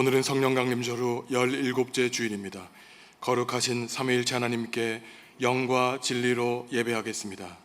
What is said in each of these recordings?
오늘은 성령 강림절 후 17째 주일입니다. 거룩하신 삼위일체 하나님께 영과 진리로 예배하겠습니다.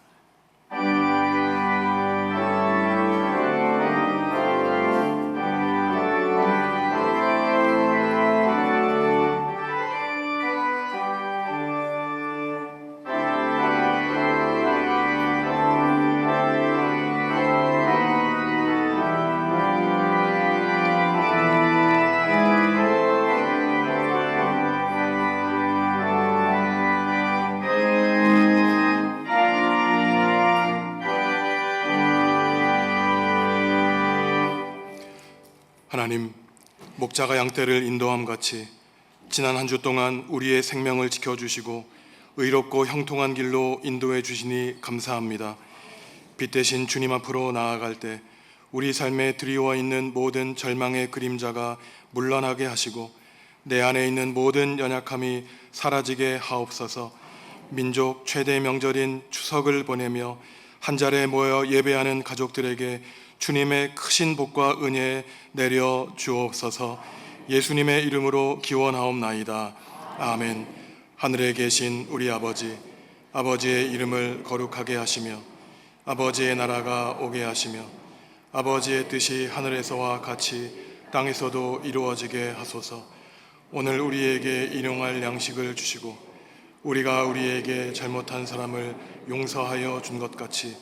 하나님, 목자가 양떼를 인도함 같이 지난 한 주 동안 우리의 생명을 지켜주시고 의롭고 형통한 길로 인도해 주시니 감사합니다. 빛 대신 주님 앞으로 나아갈 때 우리 삶에 드리워 있는 모든 절망의 그림자가 물러나게 하시고 내 안에 있는 모든 연약함이 사라지게 하옵소서. 민족 최대 명절인 추석을 보내며 한자리에 모여 예배하는 가족들에게 주님의 크신 복과 은혜 내려 주옵소서. 예수님의 이름으로 기원하옵나이다. 아멘. 하늘에 계신 우리 아버지, 아버지의 이름을 거룩하게 하시며 아버지의 나라가 오게 하시며 아버지의 뜻이 하늘에서와 같이 땅에서도 이루어지게 하소서. 오늘 우리에게 일용할 양식을 주시고 우리가 우리에게 잘못한 사람을 용서하여 준 것 같이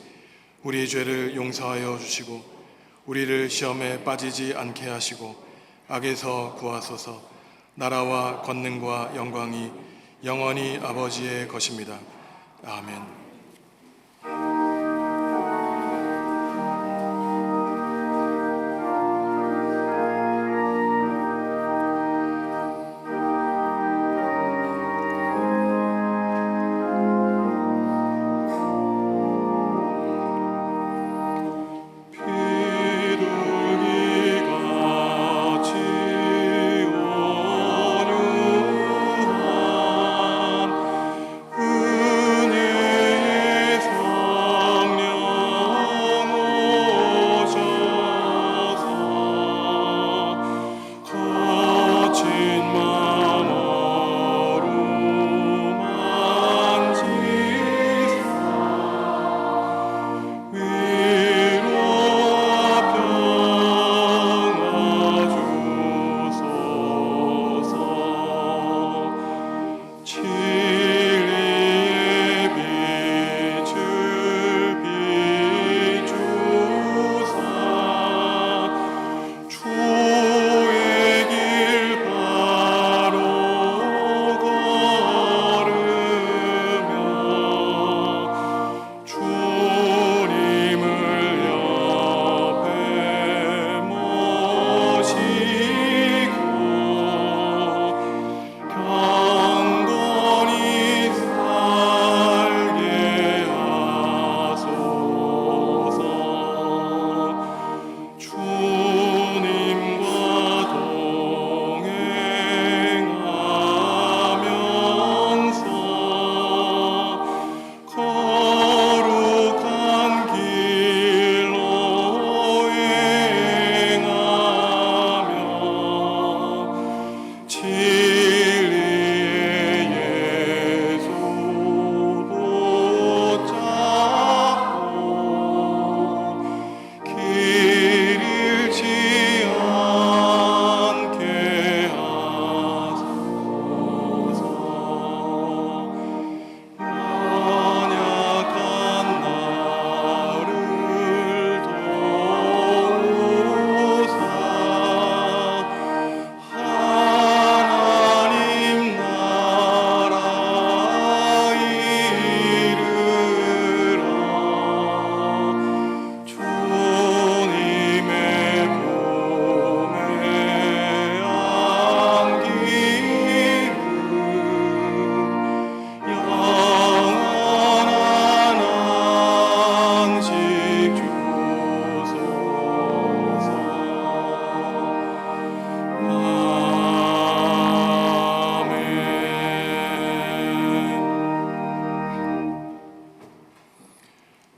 우리 죄를 용서하여 주시고 우리를 시험에 빠지지 않게 하시고 악에서 구하소서. 나라와 권능과 영광이 영원히 아버지의 것입니다. 아멘.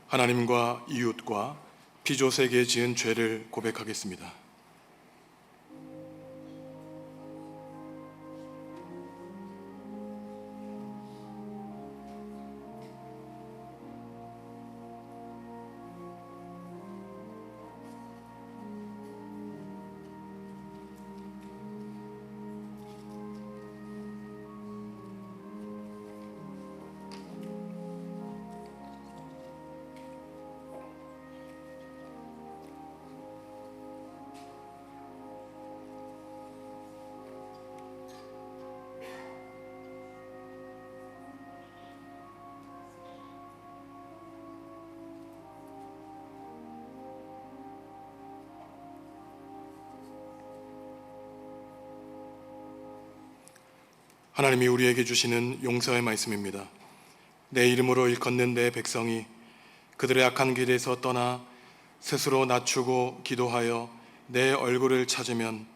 하나님과 이웃과 피조세계에 지은 죄를 고백하겠습니다. 하나님이 우리에게 주시는 용서의 말씀입니다. 내 이름으로 일컫는 내 백성이 그들의 악한 길에서 떠나 스스로 낮추고 기도하여 내 얼굴을 찾으면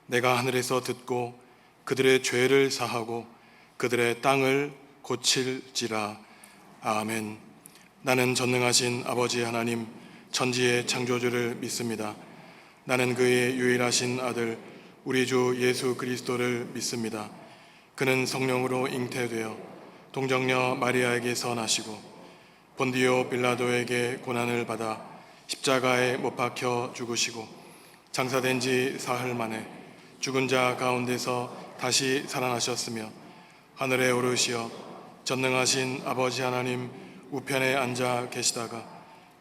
내가 하늘에서 듣고 그들의 죄를 사하고 그들의 땅을 고칠지라. 아멘. 나는 전능하신 아버지 하나님 천지의 창조주를 믿습니다. 나는 그의 유일하신 아들 우리 주 예수 그리스도를 믿습니다. 그는 성령으로 잉태되어 동정녀 마리아에게서 나시고 본디오 빌라도에게 고난을 받아 십자가에 못 박혀 죽으시고 장사된 지 사흘 만에 죽은 자 가운데서 다시 살아나셨으며 하늘에 오르시어 전능하신 아버지 하나님 우편에 앉아 계시다가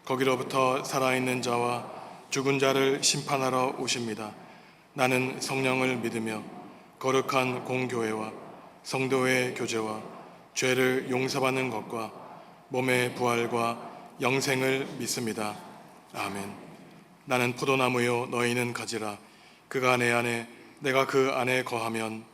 거기로부터 살아있는 자와 죽은 자를 심판하러 오십니다. 나는 성령을 믿으며 거룩한 공교회와 성도의 교제와 죄를 용서받는 것과 몸의 부활과 영생을 믿습니다. 아멘. 나는 포도나무요 너희는 가지라. 그가 내 안에 내가 그 안에 거하면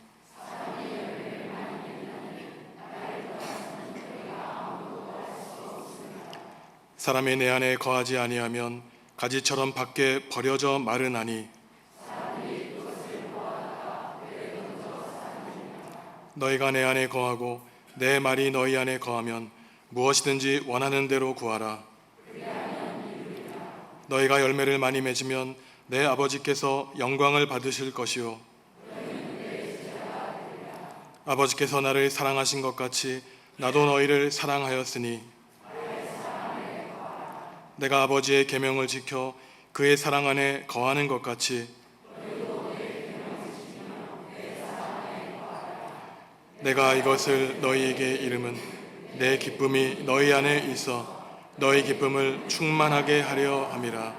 사람이 내 안에 거하지 아니하면 가지처럼 밖에 버려져 마르나니 너희가 내 안에 거하고 내 말이 너희 안에 거하면 무엇이든지 원하는 대로 구하라. 너희가 열매를 많이 맺으면 내 아버지께서 영광을 받으실 것이요 아버지께서 나를 사랑하신 것 같이 나도 너희를 사랑하였으니 내가 아버지의 계명을 지켜 그의 사랑 안에 거하는 것 같이 내가 이것을 너희에게 이름은 내 기쁨이 너희 안에 있어 너희 기쁨을 충만하게 하려 함이라.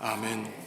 아멘.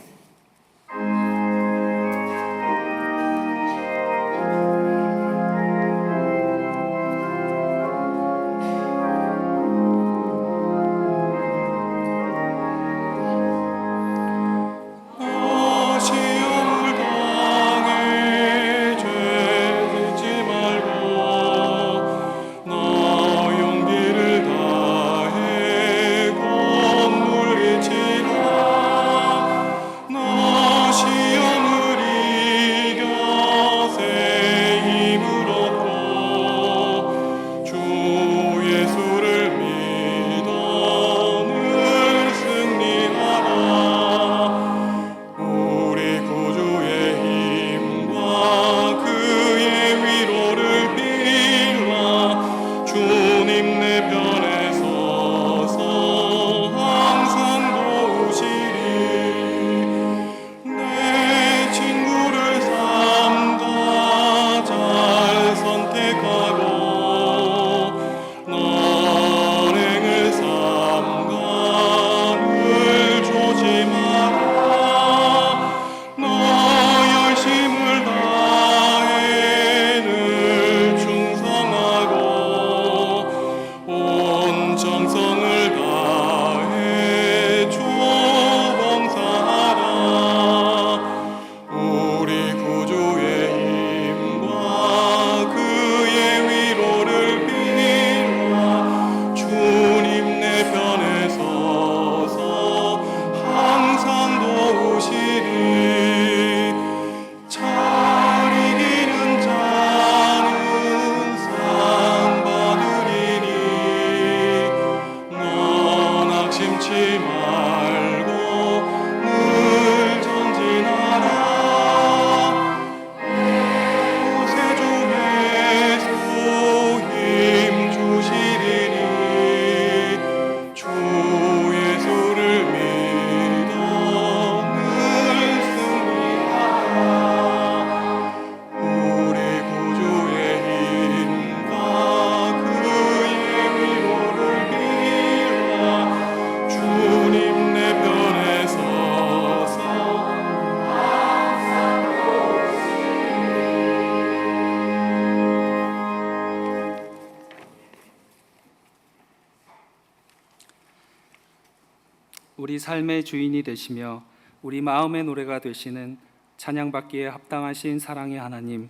우리 삶의 주인이 되시며 우리 마음의 노래가 되시는 찬양받기에 합당하신 사랑의 하나님,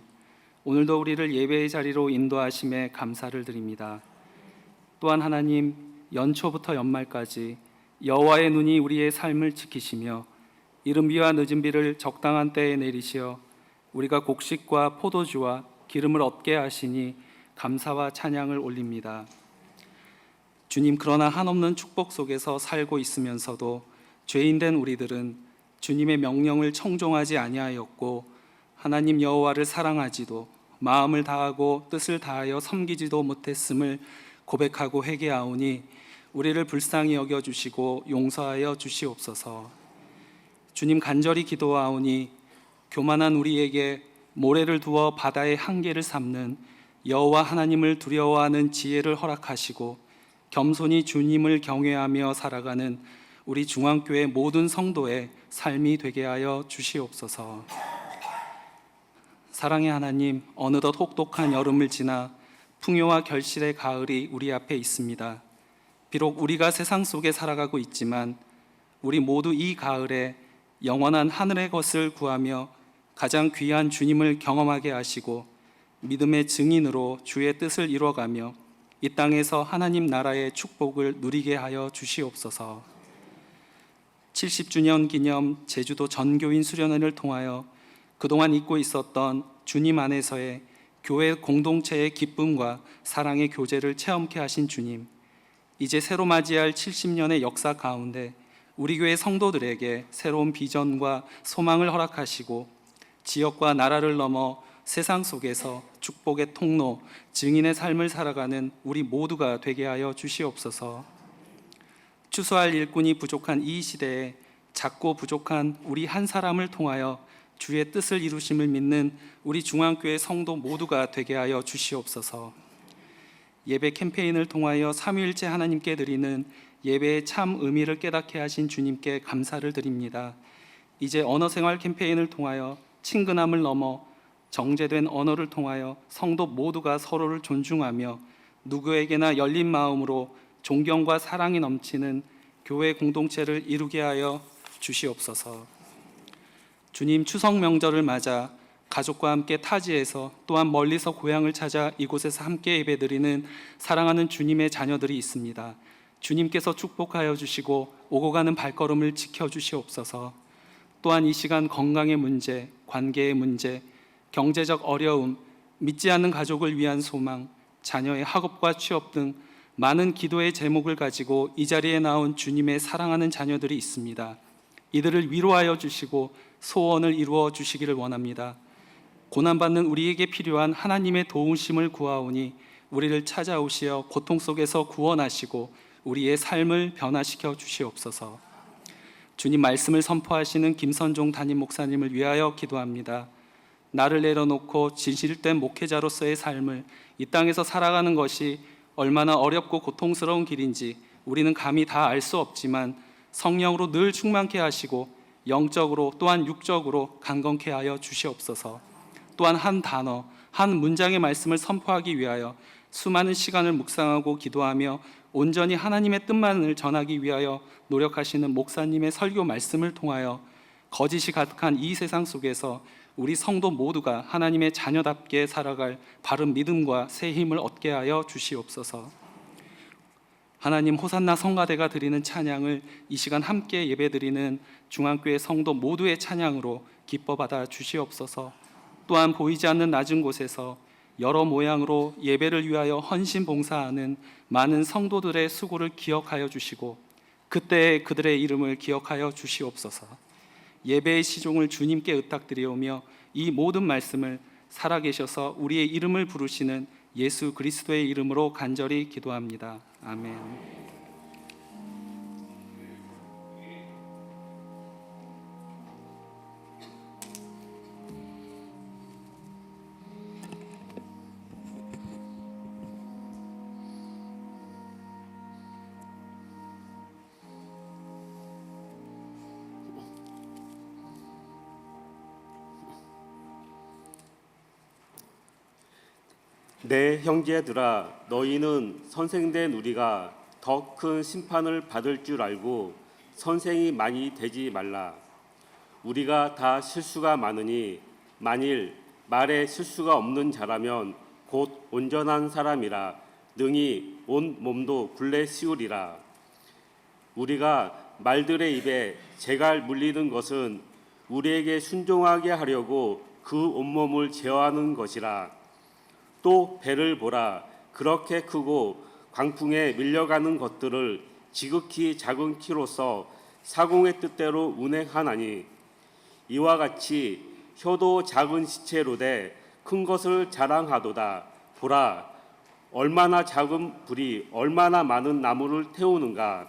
오늘도 우리를 예배의 자리로 인도하심에 감사를 드립니다. 또한 하나님, 연초부터 연말까지 여호와의 눈이 우리의 삶을 지키시며 이른 비와 늦은 비를 적당한 때에 내리시어 우리가 곡식과 포도주와 기름을 얻게 하시니 감사와 찬양을 올립니다. 주님, 그러나 한없는 축복 속에서 살고 있으면서도 죄인된 우리들은 주님의 명령을 청종하지 아니하였고 하나님 여호와를 사랑하지도 마음을 다하고 뜻을 다하여 섬기지도 못했음을 고백하고 회개하오니 우리를 불쌍히 여겨주시고 용서하여 주시옵소서. 주님, 간절히 기도하오니 교만한 우리에게 모래를 두어 바다의 한계를 삼는 여호와 하나님을 두려워하는 지혜를 허락하시고 겸손히 주님을 경외하며 살아가는 우리 중앙교회 모든 성도의 삶이 되게 하여 주시옵소서. 사랑의 하나님, 어느덧 혹독한 여름을 지나 풍요와 결실의 가을이 우리 앞에 있습니다. 비록 우리가 세상 속에 살아가고 있지만 우리 모두 이 가을에 영원한 하늘의 것을 구하며 가장 귀한 주님을 경험하게 하시고 믿음의 증인으로 주의 뜻을 이루어가며 이 땅에서 하나님 나라의 축복을 누리게 하여 주시옵소서. 70주년 기념 제주도 전교인 수련회를 통하여 그동안 잊고 있었던 주님 안에서의 교회 공동체의 기쁨과 사랑의 교제를 체험케 하신 주님, 이제 새로 맞이할 70년의 역사 가운데 우리 교회 성도들에게 새로운 비전과 소망을 허락하시고 지역과 나라를 넘어 세상 속에서 축복의 통로, 증인의 삶을 살아가는 우리 모두가 되게 하여 주시옵소서. 추수할 일꾼이 부족한 이 시대에 작고 부족한 우리 한 사람을 통하여 주의 뜻을 이루심을 믿는 우리 중앙교회 성도 모두가 되게 하여 주시옵소서. 예배 캠페인을 통하여 삼위일체 하나님께 드리는 예배의 참 의미를 깨닫게 하신 주님께 감사를 드립니다. 이제 언어생활 캠페인을 통하여 친근함을 넘어 정제된 언어를 통하여 성도 모두가 서로를 존중하며 누구에게나 열린 마음으로 존경과 사랑이 넘치는 교회 공동체를 이루게 하여 주시옵소서. 주님, 추석 명절을 맞아 가족과 함께 타지에서 또한 멀리서 고향을 찾아 이곳에서 함께 예배드리는 사랑하는 주님의 자녀들이 있습니다. 주님께서 축복하여 주시고 오고 가는 발걸음을 지켜주시옵소서. 또한 이 시간 건강의 문제, 관계의 문제, 경제적 어려움, 믿지 않는 가족을 위한 소망, 자녀의 학업과 취업 등 많은 기도의 제목을 가지고 이 자리에 나온 주님의 사랑하는 자녀들이 있습니다. 이들을 위로하여 주시고 소원을 이루어 주시기를 원합니다. 고난받는 우리에게 필요한 하나님의 도우심을 구하오니 우리를 찾아오시어 고통 속에서 구원하시고 우리의 삶을 변화시켜 주시옵소서. 주님 말씀을 선포하시는 김선종 담임 목사님을 위하여 기도합니다. 나를 내려놓고 진실된 목회자로서의 삶을 이 땅에서 살아가는 것이 얼마나 어렵고 고통스러운 길인지 우리는 감히 다 알 수 없지만 성령으로 늘 충만케 하시고 영적으로 또한 육적으로 강건케 하여 주시옵소서. 또한 한 단어, 한 문장의 말씀을 선포하기 위하여 수많은 시간을 묵상하고 기도하며 온전히 하나님의 뜻만을 전하기 위하여 노력하시는 목사님의 설교 말씀을 통하여 거짓이 가득한 이 세상 속에서 우리 성도 모두가 하나님의 자녀답게 살아갈 바른 믿음과 새 힘을 얻게 하여 주시옵소서. 하나님, 호산나 성가대가 드리는 찬양을 이 시간 함께 예배드리는 중앙교회 성도 모두의 찬양으로 기뻐 받아 주시옵소서. 또한 보이지 않는 낮은 곳에서 여러 모양으로 예배를 위하여 헌신 봉사하는 많은 성도들의 수고를 기억하여 주시고 그때 그들의 이름을 기억하여 주시옵소서. 예배의 시종을 주님께 의탁드리오며 이 모든 말씀을 살아계셔서 우리의 이름을 부르시는 예수 그리스도의 이름으로 간절히 기도합니다. 아멘. 내 형제들아, 너희는 선생된 우리가 더 큰 심판을 받을 줄 알고 선생이 많이 되지 말라. 우리가 다 실수가 많으니 만일 말에 실수가 없는 자라면 곧 온전한 사람이라 능히 온 몸도 굴레 씌우리라. 우리가 말들의 입에 재갈 물리는 것은 우리에게 순종하게 하려고 그 온몸을 제어하는 것이라. 또 배를 보라. 그렇게 크고 광풍에 밀려가는 것들을 지극히 작은 키로서 사공의 뜻대로 운행하나니 이와 같이 혀도 작은 시체로되 큰 것을 자랑하도다. 보라, 얼마나 작은 불이 얼마나 많은 나무를 태우는가.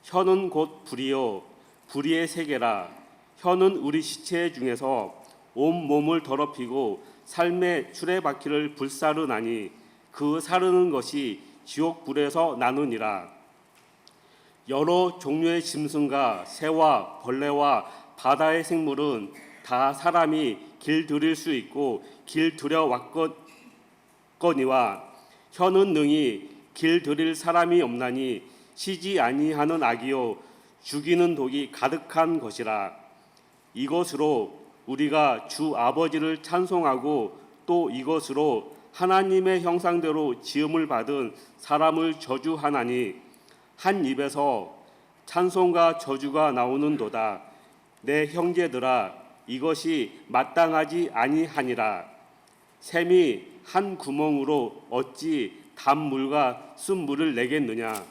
혀는 곧 불이요 불의의 세계라. 혀는 우리 시체 중에서 온 몸을 더럽히고 삶의 수레바퀴를 불사르나니 그 사르는 것이 지옥 불에서 나느니라. 여러 종류의 짐승과 새와 벌레와 바다의 생물은 다 사람이 길들일 수 있고 길들여 왔거니와 혀는 능히 길들일 사람이 없나니 쉬지 아니하는 악이요 죽이는 독이 가득한 것이라. 이것으로 우리가 주 아버지를 찬송하고 또 이것으로 하나님의 형상대로 지음을 받은 사람을 저주하나니 한 입에서 찬송과 저주가 나오는도다. 내 형제들아, 이것이 마땅하지 아니하니라. 샘이 한 구멍으로 어찌 단물과 쓴물을 내겠느냐.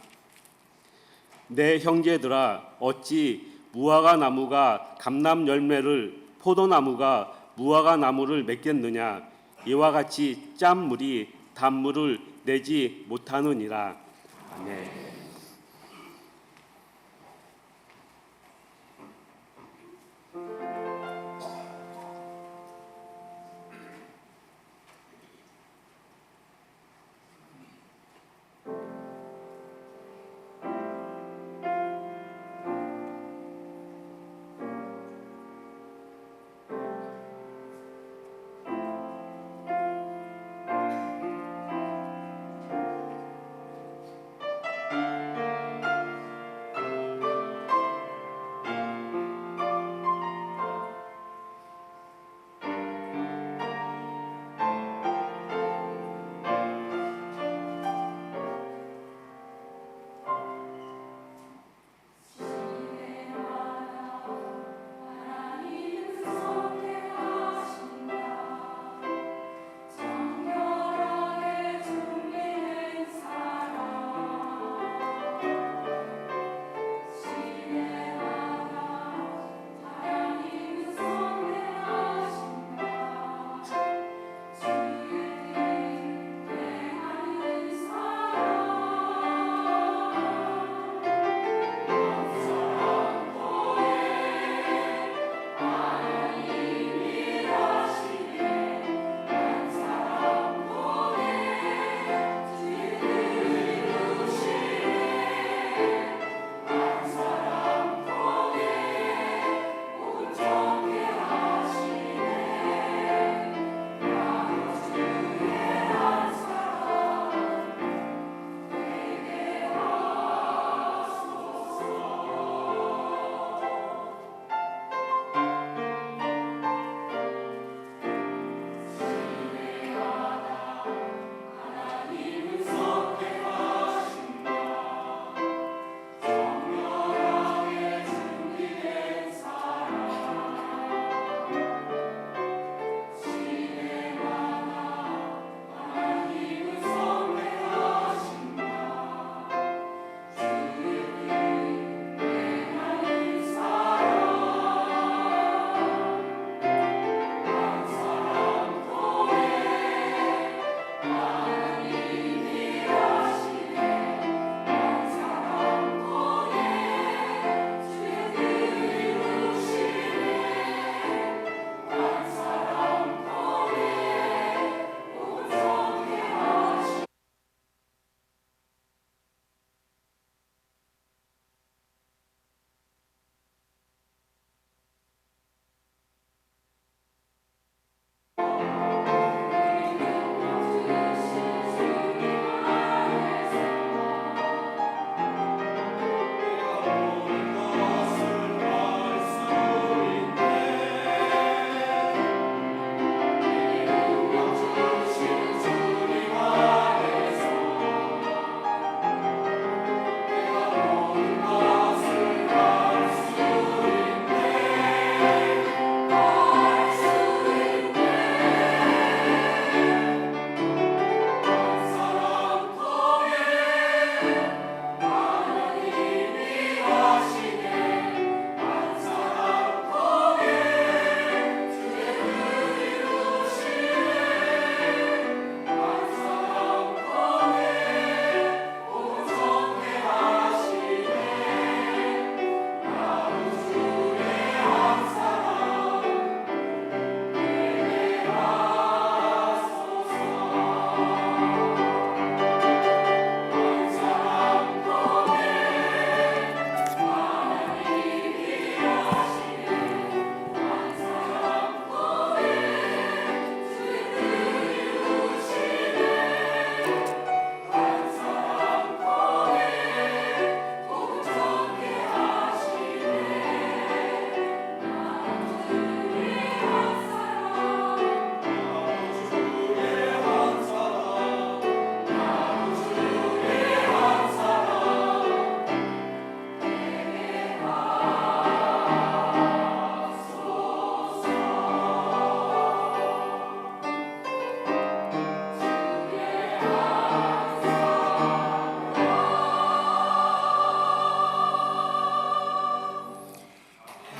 내 형제들아, 어찌 무화과 나무가 감람 열매를 포도나무가 무화과 나무를 맺겠느냐. 이와 같이 짠물이 단물을 내지 못하느니라. 아멘.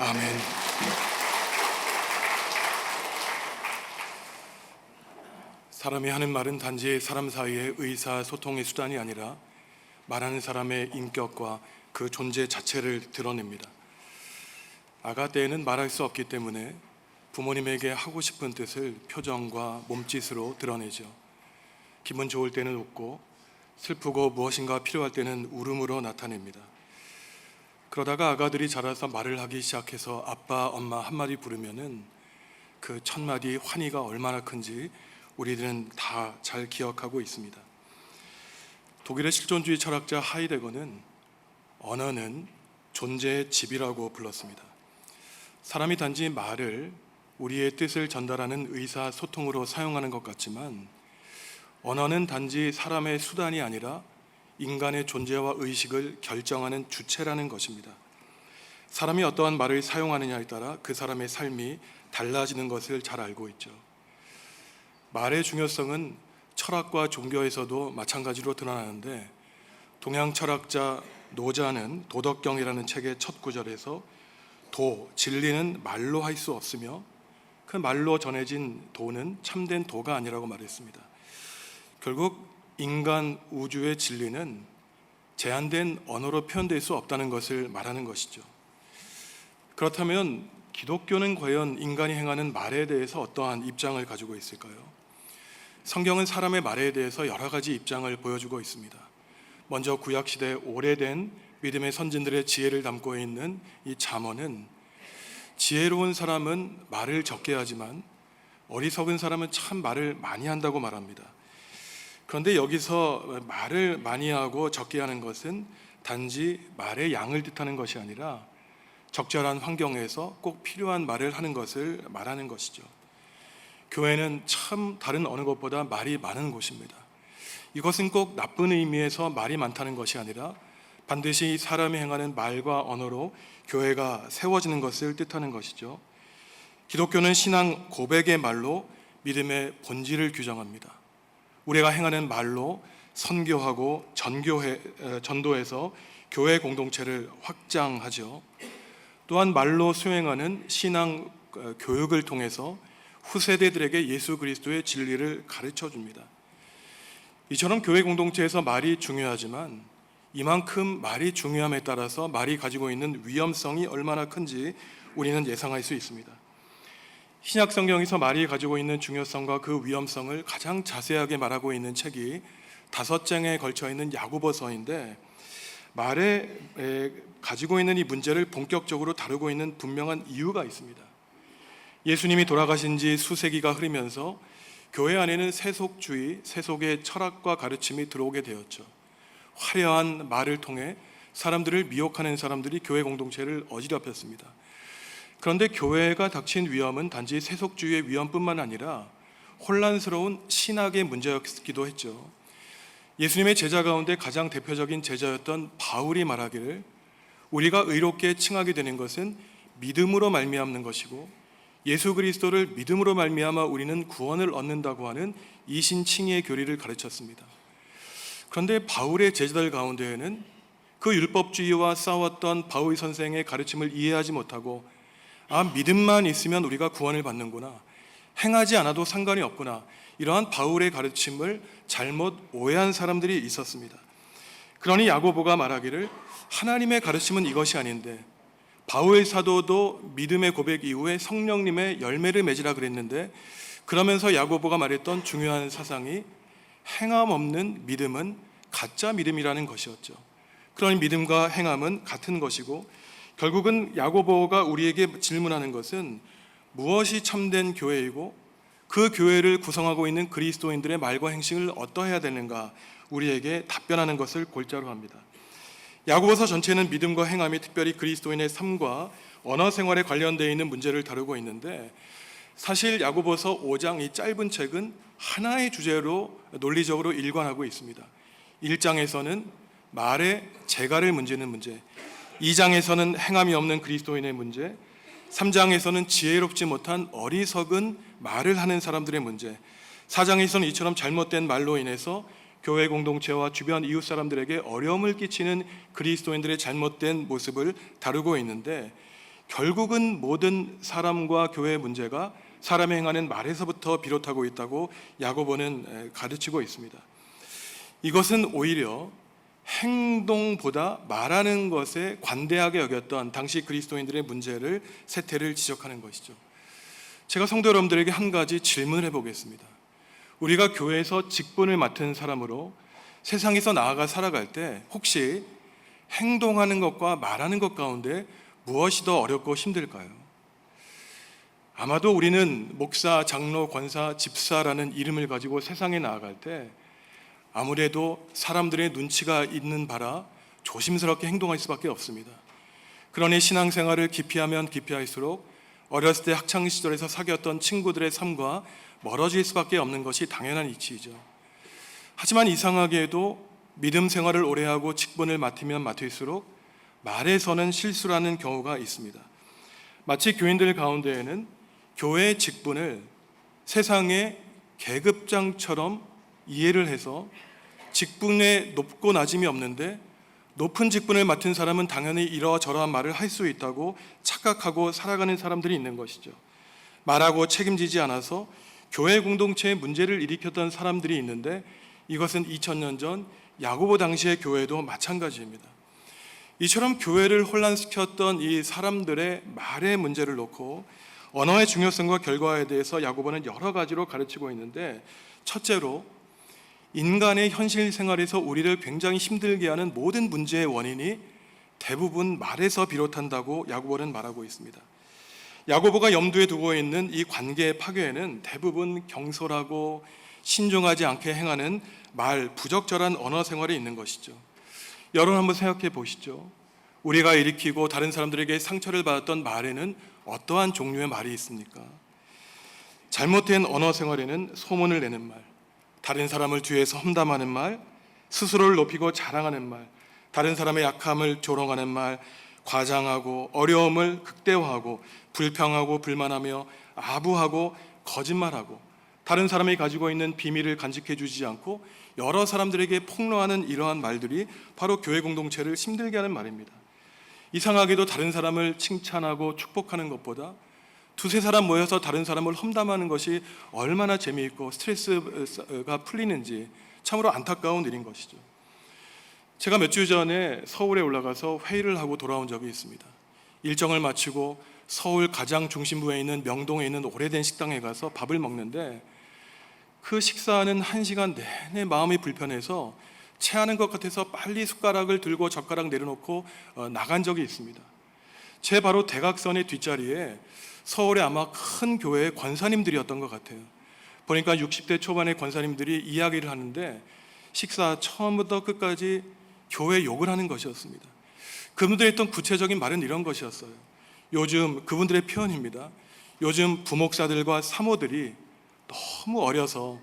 아멘. 사람이 하는 말은 단지 사람 사이의 의사소통의 수단이 아니라 말하는 사람의 인격과 그 존재 자체를 드러냅니다. 아가 때에는 말할 수 없기 때문에 부모님에게 하고 싶은 뜻을 표정과 몸짓으로 드러내죠. 기분 좋을 때는 웃고 슬프고 무엇인가 필요할 때는 울음으로 나타냅니다. 그러다가 아가들이 자라서 말을 하기 시작해서 아빠, 엄마 한마디 부르면은 그 첫 마디 환희가 얼마나 큰지 우리들은 다 잘 기억하고 있습니다. 독일의 실존주의 철학자 하이데거는 언어는 존재의 집이라고 불렀습니다. 사람이 단지 말을 우리의 뜻을 전달하는 의사소통으로 사용하는 것 같지만 언어는 단지 사람의 수단이 아니라 인간의 존재와 의식을 결정하는 주체라는 것입니다. 사람이 어떠한 말을 사용하느냐에 따라 그 사람의 삶이 달라지는 것을 잘 알고 있죠. 말의 중요성은 철학과 종교에서도 마찬가지로 드러나는데 동양 철학자 노자는 도덕경이라는 책의 첫 구절에서 진리는 말로 할 수 없으며 그 말로 전해진 도는 참된 도가 아니라고 말했습니다. 결국 인간 우주의 진리는 제한된 언어로 표현될 수 없다는 것을 말하는 것이죠. 그렇다면 기독교는 과연 인간이 행하는 말에 대해서 어떠한 입장을 가지고 있을까요? 성경은 사람의 말에 대해서 여러 가지 입장을 보여주고 있습니다. 먼저 구약시대 오래된 믿음의 선진들의 지혜를 담고 있는 이 잠언은 지혜로운 사람은 말을 적게 하지만 어리석은 사람은 참 말을 많이 한다고 말합니다. 그런데 여기서 말을 많이 하고 적게 하는 것은 단지 말의 양을 뜻하는 것이 아니라 적절한 환경에서 꼭 필요한 말을 하는 것을 말하는 것이죠. 교회는 참 다른 어느 것보다 말이 많은 곳입니다. 이것은 꼭 나쁜 의미에서 말이 많다는 것이 아니라 반드시 사람이 행하는 말과 언어로 교회가 세워지는 것을 뜻하는 것이죠. 기독교는 신앙 고백의 말로 믿음의 본질을 규정합니다. 우리가 행하는 말로 선교하고 전도해서 교회 공동체를 확장하죠. 또한 말로 수행하는 신앙 교육을 통해서 후세대들에게 예수 그리스도의 진리를 가르쳐 줍니다. 이처럼 교회 공동체에서 말이 중요하지만 이만큼 말이 중요함에 따라서 말이 가지고 있는 위험성이 얼마나 큰지 우리는 예상할 수 있습니다. 신약 성경에서 말이 가지고 있는 중요성과 그 위험성을 가장 자세하게 말하고 있는 책이 5장에 걸쳐 있는 야고보서인데 말에 가지고 있는 이 문제를 본격적으로 다루고 있는 분명한 이유가 있습니다. 예수님이 돌아가신 지 수세기가 흐르면서 교회 안에는 세속주의, 세속의 철학과 가르침이 들어오게 되었죠. 화려한 말을 통해 사람들을 미혹하는 사람들이 교회 공동체를 어지럽혔습니다. 그런데 교회가 닥친 위험은 단지 세속주의의 위험뿐만 아니라 혼란스러운 신학의 문제였기도 했죠. 예수님의 제자 가운데 가장 대표적인 제자였던 바울이 말하기를 우리가 의롭게 칭하게 되는 것은 믿음으로 말미암는 것이고 예수 그리스도를 믿음으로 말미암아 우리는 구원을 얻는다고 하는 이신칭의의 교리를 가르쳤습니다. 그런데 바울의 제자들 가운데에는 그 율법주의와 싸웠던 바울 선생의 가르침을 이해하지 못하고 믿음만 있으면 우리가 구원을 받는구나, 행하지 않아도 상관이 없구나, 이러한 바울의 가르침을 잘못 오해한 사람들이 있었습니다. 그러니 야고보가 말하기를 하나님의 가르침은 이것이 아닌데 바울 사도도 믿음의 고백 이후에 성령님의 열매를 맺으라 그랬는데 그러면서 야고보가 말했던 중요한 사상이 행함 없는 믿음은 가짜 믿음이라는 것이었죠. 그러니 믿음과 행함은 같은 것이고 결국은 야고보가 우리에게 질문하는 것은 무엇이 참된 교회이고 그 교회를 구성하고 있는 그리스도인들의 말과 행실을 어떠해야 되는가 우리에게 답변하는 것을 골자로 합니다. 야고보서 전체는 믿음과 행함이 특별히 그리스도인의 삶과 언어 생활에 관련되어 있는 문제를 다루고 있는데 사실 야고보서 5장 이 짧은 책은 하나의 주제로 논리적으로 일관하고 있습니다. 1장에서는 말의 재갈을 문제는 문제, 2장에서는 행함이 없는 그리스도인의 문제, 3장에서는 지혜롭지 못한 어리석은 말을 하는 사람들의 문제, 4장에서는 이처럼 잘못된 말로 인해서 교회 공동체와 주변 이웃 사람들에게 어려움을 끼치는 그리스도인들의 잘못된 모습을 다루고 있는데 결국은 모든 사람과 교회의 문제가 사람이 행하는 말에서부터 비롯하고 있다고 야고보는 가르치고 있습니다. 이것은 오히려 행동보다 말하는 것에 관대하게 여겼던 당시 그리스도인들의 문제를 세태를 지적하는 것이죠. 제가 성도 여러분들에게 한 가지 질문을 해보겠습니다. 우리가 교회에서 직분을 맡은 사람으로 세상에서 나아가 살아갈 때 혹시 행동하는 것과 말하는 것 가운데 무엇이 더 어렵고 힘들까요? 아마도 우리는 목사, 장로, 권사, 집사라는 이름을 가지고 세상에 나아갈 때 아무래도 사람들의 눈치가 있는 바라 조심스럽게 행동할 수밖에 없습니다. 그러니 신앙생활을 깊이하면 깊이할수록 어렸을 때 학창시절에서 사귀었던 친구들의 삶과 멀어질 수밖에 없는 것이 당연한 이치이죠. 하지만 이상하게도 믿음 생활을 오래 하고 직분을 맡으면 맡을수록 말에서는 실수를 하는 경우가 있습니다. 마치 교인들 가운데에는 교회의 직분을 세상의 계급장처럼 이해를 해서 직분에 높고 낮음이 없는데 높은 직분을 맡은 사람은 당연히 이러저러한 말을 할 수 있다고 착각하고 살아가는 사람들이 있는 것이죠. 말하고 책임지지 않아서 교회 공동체에 문제를 일으켰던 사람들이 있는데 이것은 2000년 전 야고보 당시의 교회도 마찬가지입니다. 이처럼 교회를 혼란시켰던 이 사람들의 말의 문제를 놓고 언어의 중요성과 결과에 대해서 야고보는 여러 가지로 가르치고 있는데, 첫째로 인간의 현실 생활에서 우리를 굉장히 힘들게 하는 모든 문제의 원인이 대부분 말에서 비롯한다고 야고보는 말하고 있습니다. 야고보가 염두에 두고 있는 이 관계의 파괴에는 대부분 경솔하고 신중하지 않게 행하는 말, 부적절한 언어 생활이 있는 것이죠. 여러분 한번 생각해 보시죠. 우리가 일으키고 다른 사람들에게 상처를 받았던 말에는 어떠한 종류의 말이 있습니까? 잘못된 언어 생활에는 소문을 내는 말, 다른 사람을 뒤에서 험담하는 말, 스스로를 높이고 자랑하는 말, 다른 사람의 약함을 조롱하는 말, 과장하고 어려움을 극대화하고 불평하고 불만하며 아부하고 거짓말하고 다른 사람이 가지고 있는 비밀을 간직해 주지 않고 여러 사람들에게 폭로하는 이러한 말들이 바로 교회 공동체를 힘들게 하는 말입니다. 이상하게도 다른 사람을 칭찬하고 축복하는 것보다 두세 사람 모여서 다른 사람을 험담하는 것이 얼마나 재미있고 스트레스가 풀리는지 참으로 안타까운 일인 것이죠. 제가 몇 주 전에 서울에 올라가서 회의를 하고 돌아온 적이 있습니다. 일정을 마치고 서울 가장 중심부에 있는 명동에 있는 오래된 식당에 가서 밥을 먹는데 그 식사하는 1시간 내내 마음이 불편해서 체하는 것 같아서 빨리 숟가락을 들고 젓가락 내려놓고 나간 적이 있습니다. 제 바로 대각선의 뒷자리에 서울의 아마 큰 교회의 권사님들이었던 것 같아요. 보니까 60대 초반의 권사님들이 이야기를 하는데 식사 처음부터 끝까지 교회 욕을 하는 것이었습니다. 그분들이 했던 구체적인 말은 이런 것이었어요. 요즘 그분들의 표현입니다. 요즘 부목사들과 사모들이 너무 어려서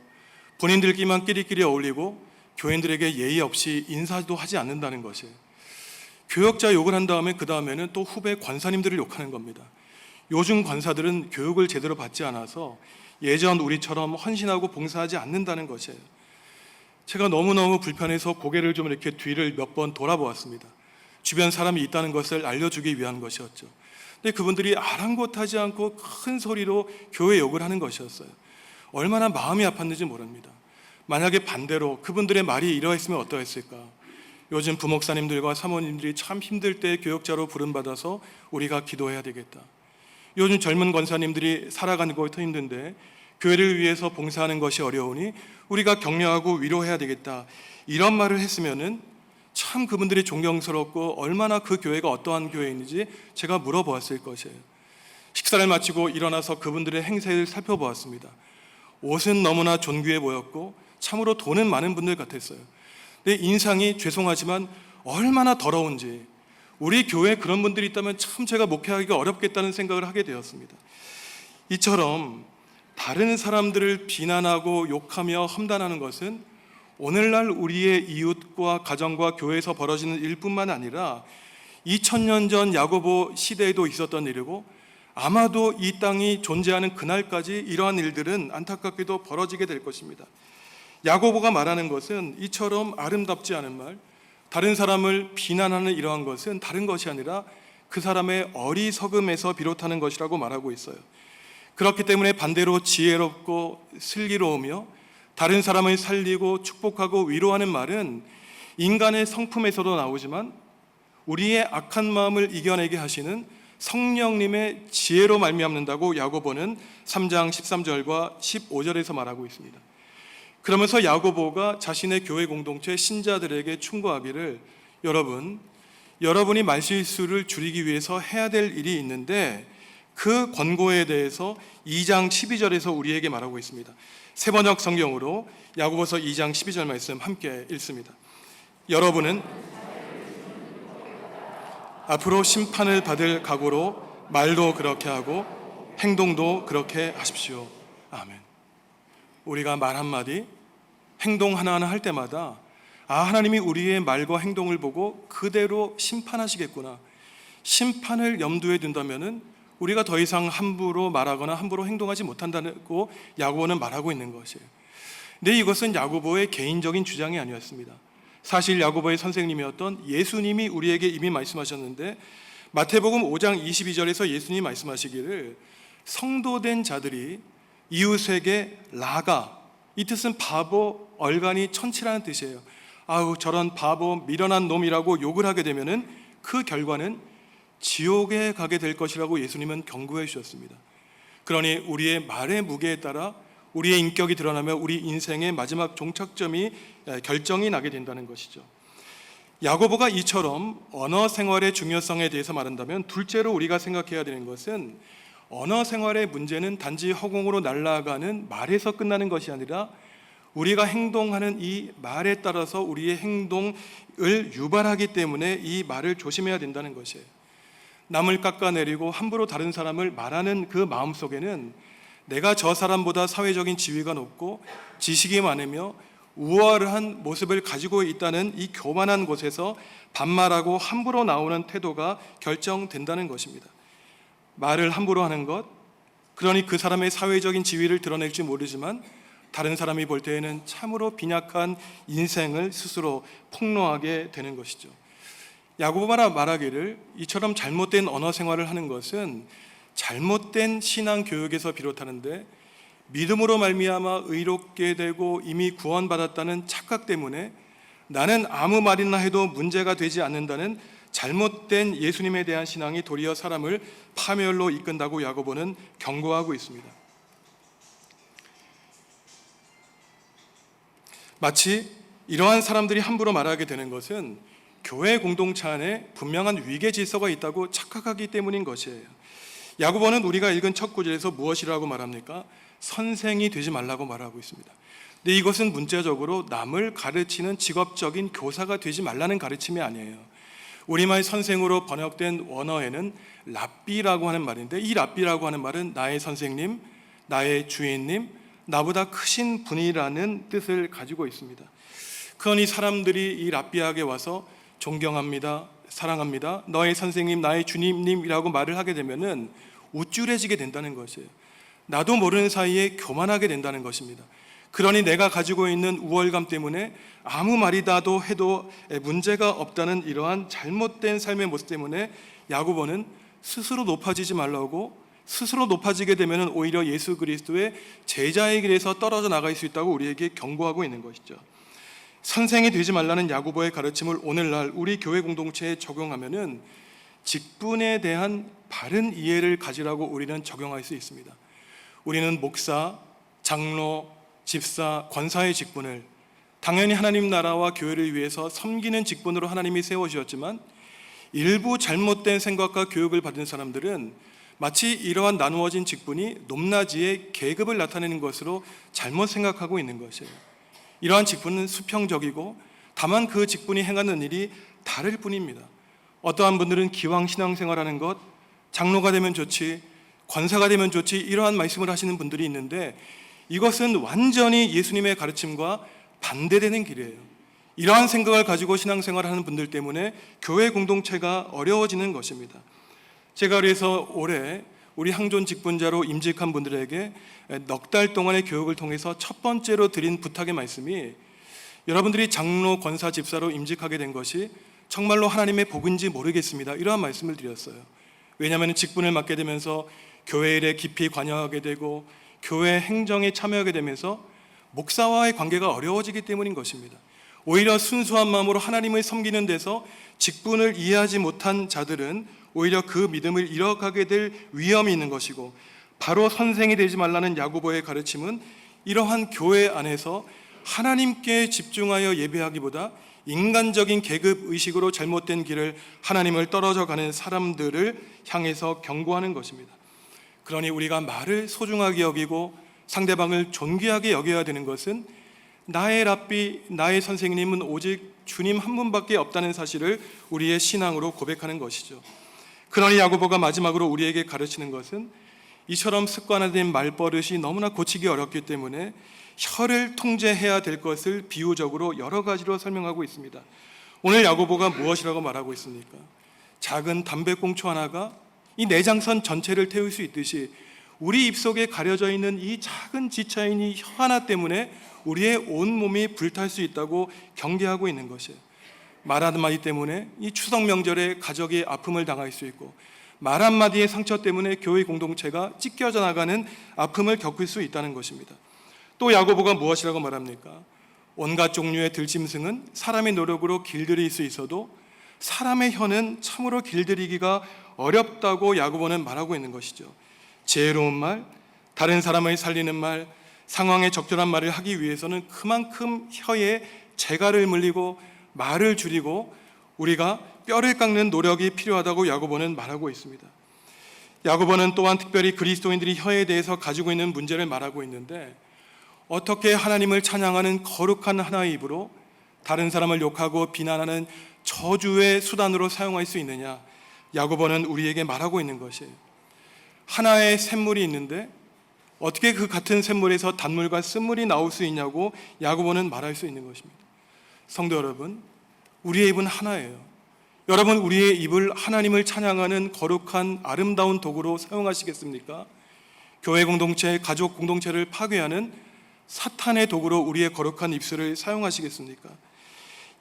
본인들끼리만 끼리끼리 어울리고 교인들에게 예의 없이 인사도 하지 않는다는 것이에요. 교역자 욕을 한 다음에 그 다음에는 또 후배 권사님들을 욕하는 겁니다. 요즘 권사들은 교육을 제대로 받지 않아서 예전 우리처럼 헌신하고 봉사하지 않는다는 것이에요. 제가 너무너무 불편해서 고개를 좀 이렇게 뒤를 몇 번 돌아보았습니다. 주변 사람이 있다는 것을 알려주기 위한 것이었죠. 근데 그분들이 아랑곳하지 않고 큰 소리로 교회 욕을 하는 것이었어요. 얼마나 마음이 아팠는지 모릅니다. 만약에 반대로 그분들의 말이 이러했으면 어떠했을까? 요즘 부목사님들과 사모님들이 참 힘들 때 교역자로 부름받아서 우리가 기도해야 되겠다. 요즘 젊은 권사님들이 살아가는 것도 힘든데 교회를 위해서 봉사하는 것이 어려우니 우리가 격려하고 위로해야 되겠다. 이런 말을 했으면은 참 그분들이 존경스럽고 얼마나 그 교회가 어떠한 교회인지 제가 물어보았을 것이에요. 식사를 마치고 일어나서 그분들의 행세를 살펴보았습니다. 옷은 너무나 존귀해 보였고 참으로 돈은 많은 분들 같았어요. 내 인상이 죄송하지만 얼마나 더러운지, 우리 교회에 그런 분들이 있다면 참 제가 목회하기가 어렵겠다는 생각을 하게 되었습니다. 이처럼 다른 사람들을 비난하고 욕하며 험담하는 것은 오늘날 우리의 이웃과 가정과 교회에서 벌어지는 일뿐만 아니라 2000년 전 야고보 시대에도 있었던 일이고 아마도 이 땅이 존재하는 그날까지 이러한 일들은 안타깝게도 벌어지게 될 것입니다. 야고보가 말하는 것은 이처럼 아름답지 않은 말, 다른 사람을 비난하는 이러한 것은 다른 것이 아니라 그 사람의 어리석음에서 비롯하는 것이라고 말하고 있어요. 그렇기 때문에 반대로 지혜롭고 슬기로우며 다른 사람을 살리고 축복하고 위로하는 말은 인간의 성품에서도 나오지만 우리의 악한 마음을 이겨내게 하시는 성령님의 지혜로 말미암는다고 야고보는 3장 13절과 15절에서 말하고 있습니다. 그러면서 야고보가 자신의 교회 공동체 신자들에게 충고하기를, 여러분이 말실수를 줄이기 위해서 해야 될 일이 있는데 그 권고에 대해서 2장 12절에서 우리에게 말하고 있습니다. 세번역 성경으로 야고보서 2장 12절 말씀 함께 읽습니다. 여러분은 앞으로 심판을 받을 각오로 말도 그렇게 하고 행동도 그렇게 하십시오. 아멘. 우리가 말 한마디, 행동 하나하나 할 때마다 하나님이 우리의 말과 행동을 보고 그대로 심판하시겠구나. 심판을 염두에 둔다면은 우리가 더 이상 함부로 말하거나 함부로 행동하지 못한다고 야고보는 말하고 있는 것이에요. 근데 이것은 야고보의 개인적인 주장이 아니었습니다. 사실 야고보의 선생님이었던 예수님이 우리에게 이미 말씀하셨는데, 마태복음 5장 22절에서 예수님이 말씀하시기를 성도된 자들이 이웃에게 라가, 이 뜻은 바보, 얼간이, 천치라는 뜻이에요. 저런 바보, 미련한 놈이라고 욕을 하게 되면은 그 결과는 지옥에 가게 될 것이라고 예수님은 경고해 주셨습니다. 그러니 우리의 말의 무게에 따라 우리의 인격이 드러나며 우리 인생의 마지막 종착점이 결정이 나게 된다는 것이죠. 야고보가 이처럼 언어 생활의 중요성에 대해서 말한다면, 둘째로 우리가 생각해야 되는 것은 언어 생활의 문제는 단지 허공으로 날아가는 말에서 끝나는 것이 아니라 우리가 행동하는 이 말에 따라서 우리의 행동을 유발하기 때문에 이 말을 조심해야 된다는 것이에요. 남을 깎아내리고 함부로 다른 사람을 말하는 그 마음속에는 내가 저 사람보다 사회적인 지위가 높고 지식이 많으며 우월한 모습을 가지고 있다는 이 교만한 곳에서 반말하고 함부로 나오는 태도가 결정된다는 것입니다. 말을 함부로 하는 것, 그러니 그 사람의 사회적인 지위를 드러낼지 모르지만 다른 사람이 볼 때에는 참으로 빈약한 인생을 스스로 폭로하게 되는 것이죠. 야고보가 말하기를 이처럼 잘못된 언어 생활을 하는 것은 잘못된 신앙 교육에서 비롯하는데, 믿음으로 말미암아 의롭게 되고 이미 구원받았다는 착각 때문에 나는 아무 말이나 해도 문제가 되지 않는다는 잘못된 예수님에 대한 신앙이 도리어 사람을 파멸로 이끈다고 야고보는 경고하고 있습니다. 마치 이러한 사람들이 함부로 말하게 되는 것은 교회 공동체 안에 분명한 위계 질서가 있다고 착각하기 때문인 것이에요. 야고보는 우리가 읽은 첫 구절에서 무엇이라고 말합니까? 선생이 되지 말라고 말하고 있습니다. 근데 이것은 문자적으로 남을 가르치는 직업적인 교사가 되지 말라는 가르침이 아니에요. 우리말 선생으로 번역된 원어에는 랍비라고 하는 말인데, 이 랍비라고 하는 말은 나의 선생님, 나의 주인님, 나보다 크신 분이라는 뜻을 가지고 있습니다. 그러니 사람들이 이 랍비에게 와서 존경합니다, 사랑합니다, 너의 선생님, 나의 주님이라고 말을 하게 되면은 우쭐해지게 된다는 것이에요. 나도 모르는 사이에 교만하게 된다는 것입니다. 그러니 내가 가지고 있는 우월감 때문에 아무 말이라도 해도 문제가 없다는 이러한 잘못된 삶의 모습 때문에 야고보는 스스로 높아지지 말라고, 스스로 높아지게 되면 오히려 예수 그리스도의 제자의 길에서 떨어져 나갈 수 있다고 우리에게 경고하고 있는 것이죠. 선생이 되지 말라는 야고보의 가르침을 오늘날 우리 교회 공동체에 적용하면은 직분에 대한 바른 이해를 가지라고 우리는 적용할 수 있습니다. 우리는 목사, 장로, 집사, 권사의 직분을 당연히 하나님 나라와 교회를 위해서 섬기는 직분으로 하나님이 세워주셨지만, 일부 잘못된 생각과 교육을 받은 사람들은 마치 이러한 나누어진 직분이 높낮이의 계급을 나타내는 것으로 잘못 생각하고 있는 것이에요. 이러한 직분은 수평적이고 다만 그 직분이 행하는 일이 다를 뿐입니다. 어떠한 분들은 기왕 신앙생활하는 것, 장로가 되면 좋지, 권사가 되면 좋지, 이러한 말씀을 하시는 분들이 있는데, 이것은 완전히 예수님의 가르침과 반대되는 길이에요. 이러한 생각을 가지고 신앙생활을 하는 분들 때문에 교회 공동체가 어려워지는 것입니다. 제가 그래서 올해 우리 항존 직분자로 임직한 분들에게 넉 달 동안의 교육을 통해서 첫 번째로 드린 부탁의 말씀이, 여러분들이 장로, 권사, 집사로 임직하게 된 것이 정말로 하나님의 복인지 모르겠습니다. 이러한 말씀을 드렸어요. 왜냐하면 직분을 맡게 되면서 교회 일에 깊이 관여하게 되고 교회 행정에 참여하게 되면서 목사와의 관계가 어려워지기 때문인 것입니다. 오히려 순수한 마음으로 하나님을 섬기는 데서 직분을 이해하지 못한 자들은 오히려 그 믿음을 잃어가게 될 위험이 있는 것이고, 바로 선생이 되지 말라는 야고보의 가르침은 이러한 교회 안에서 하나님께 집중하여 예배하기보다 인간적인 계급 의식으로 잘못된 길을 하나님을 떨어져 가는 사람들을 향해서 경고하는 것입니다. 그러니 우리가 말을 소중하게 여기고 상대방을 존귀하게 여겨야 되는 것은 나의 랍비, 나의 선생님은 오직 주님 한 분밖에 없다는 사실을 우리의 신앙으로 고백하는 것이죠. 그러니 야고보가 마지막으로 우리에게 가르치는 것은 이처럼 습관화된 말버릇이 너무나 고치기 어렵기 때문에 혀를 통제해야 될 것을 비유적으로 여러 가지로 설명하고 있습니다. 오늘 야고보가 무엇이라고 말하고 있습니까? 작은 담배꽁초 하나가 이 내장선 전체를 태울 수 있듯이 우리 입속에 가려져 있는 이 작은 지차인 이 혀 하나 때문에 우리의 온 몸이 불탈 수 있다고 경계하고 있는 것이에요. 말 한마디 때문에 이 추석 명절에 가족이 아픔을 당할 수 있고, 말 한마디의 상처 때문에 교회 공동체가 찢겨져 나가는 아픔을 겪을 수 있다는 것입니다. 또 야고보가 무엇이라고 말합니까? 온갖 종류의 들짐승은 사람의 노력으로 길들일 수 있어도 사람의 혀는 참으로 길들이기가 어렵다고 야고보는 말하고 있는 것이죠. 지혜로운 말, 다른 사람을 살리는 말, 상황에 적절한 말을 하기 위해서는 그만큼 혀에 재갈을 물리고 말을 줄이고 우리가 뼈를 깎는 노력이 필요하다고 야고보는 말하고 있습니다. 야고보는 또한 특별히 그리스도인들이 혀에 대해서 가지고 있는 문제를 말하고 있는데, 어떻게 하나님을 찬양하는 거룩한 하나의 입으로 다른 사람을 욕하고 비난하는 저주의 수단으로 사용할 수 있느냐, 야고보는 우리에게 말하고 있는 것이에요. 하나의 샘물이 있는데 어떻게 그 같은 샘물에서 단물과 쓴물이 나올 수 있냐고 야고보는 말할 수 있는 것입니다. 성도 여러분, 우리의 입은 하나예요. 여러분, 우리의 입을 하나님을 찬양하는 거룩한 아름다운 도구로 사용하시겠습니까? 교회 공동체, 가족 공동체를 파괴하는 사탄의 도구로 우리의 거룩한 입술을 사용하시겠습니까?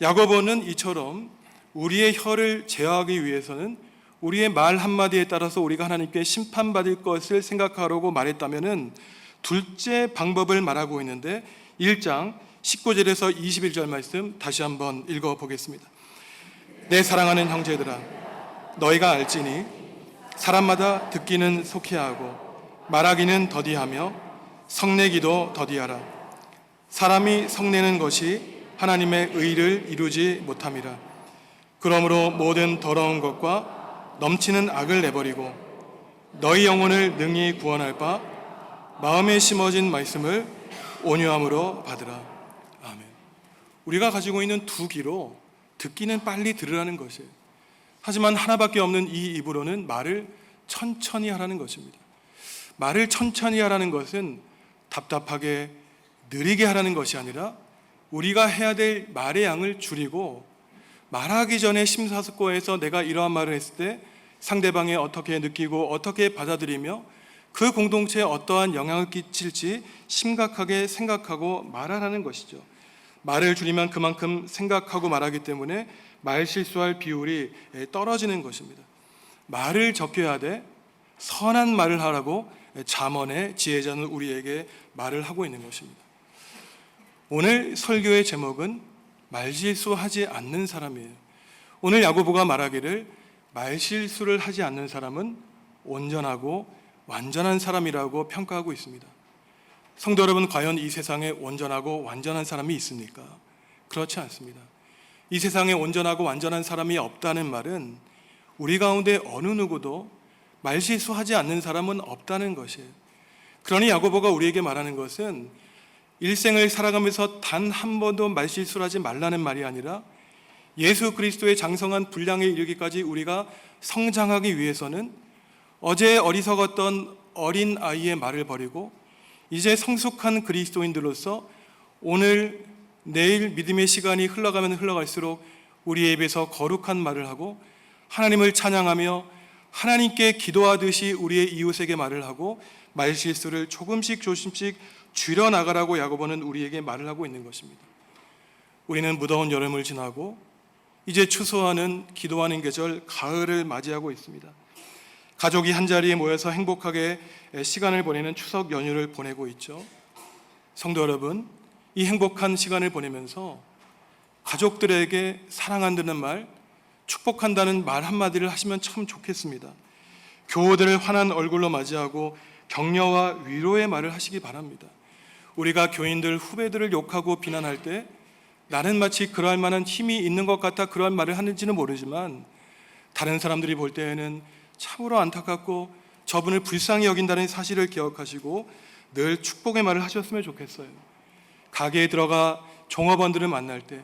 야고보는 이처럼 우리의 혀를 제어하기 위해서는 우리의 말 한마디에 따라서 우리가 하나님께 심판받을 것을 생각하라고 말했다면, 둘째 방법을 말하고 있는데 1장 19절에서 21절 말씀 다시 한번 읽어보겠습니다. 내 사랑하는 형제들아, 너희가 알지니 사람마다 듣기는 속히하고 말하기는 더디하며 성내기도 더디하라. 사람이 성내는 것이 하나님의 의를 이루지 못함이라. 그러므로 모든 더러운 것과 넘치는 악을 내버리고 너희 영혼을 능히 구원할 바 마음에 심어진 말씀을 온유함으로 받으라. 아멘. 우리가 가지고 있는 두 귀로 듣기는 빨리 들으라는 것이에요. 하지만 하나밖에 없는 이 입으로는 말을 천천히 하라는 것입니다. 말을 천천히 하라는 것은 답답하게 느리게 하라는 것이 아니라 우리가 해야 될 말의 양을 줄이고, 말하기 전에 심사숙고해서 내가 이러한 말을 했을 때 상대방이 어떻게 느끼고 어떻게 받아들이며 그 공동체에 어떠한 영향을 끼칠지 심각하게 생각하고 말하라는 것이죠. 말을 줄이면 그만큼 생각하고 말하기 때문에 말 실수할 비율이 떨어지는 것입니다. 말을 적게 하되 선한 말을 하라고 잠언의 지혜자는 우리에게 말을 하고 있는 것입니다. 오늘 설교의 제목은 말실수하지 않는 사람이에요. 오늘 야고보가 말하기를 말실수를 하지 않는 사람은 온전하고 완전한 사람이라고 평가하고 있습니다. 성도 여러분, 과연 이 세상에 온전하고 완전한 사람이 있습니까? 그렇지 않습니다. 이 세상에 온전하고 완전한 사람이 없다는 말은 우리 가운데 어느 누구도 말실수하지 않는 사람은 없다는 것이에요. 그러니 야고보가 우리에게 말하는 것은 일생을 살아가면서 단 한 번도 말실수를 하지 말라는 말이 아니라 예수 그리스도의 장성한 분량에 이르기까지 우리가 성장하기 위해서는 어제 어리석었던 어린 아이의 말을 버리고 이제 성숙한 그리스도인들로서 오늘 내일 믿음의 시간이 흘러가면 흘러갈수록 우리의 입에서 거룩한 말을 하고 하나님을 찬양하며 하나님께 기도하듯이 우리의 이웃에게 말을 하고 말실수를 조금씩 줄여나가라고 야고보는 우리에게 말을 하고 있는 것입니다. 우리는 무더운 여름을 지나고 이제 추수하는 기도하는 계절 가을을 맞이하고 있습니다. 가족이 한자리에 모여서 행복하게 시간을 보내는 추석 연휴를 보내고 있죠. 성도 여러분, 이 행복한 시간을 보내면서 가족들에게 사랑한다는 말, 축복한다는 말 한마디를 하시면 참 좋겠습니다. 교우들을 환한 얼굴로 맞이하고 격려와 위로의 말을 하시기 바랍니다. 우리가 교인들, 후배들을 욕하고 비난할 때 나는 마치 그러할 만한 힘이 있는 것 같아 그러한 말을 하는지는 모르지만 다른 사람들이 볼 때에는 참으로 안타깝고 저분을 불쌍히 여긴다는 사실을 기억하시고 늘 축복의 말을 하셨으면 좋겠어요. 가게에 들어가 종업원들을 만날 때,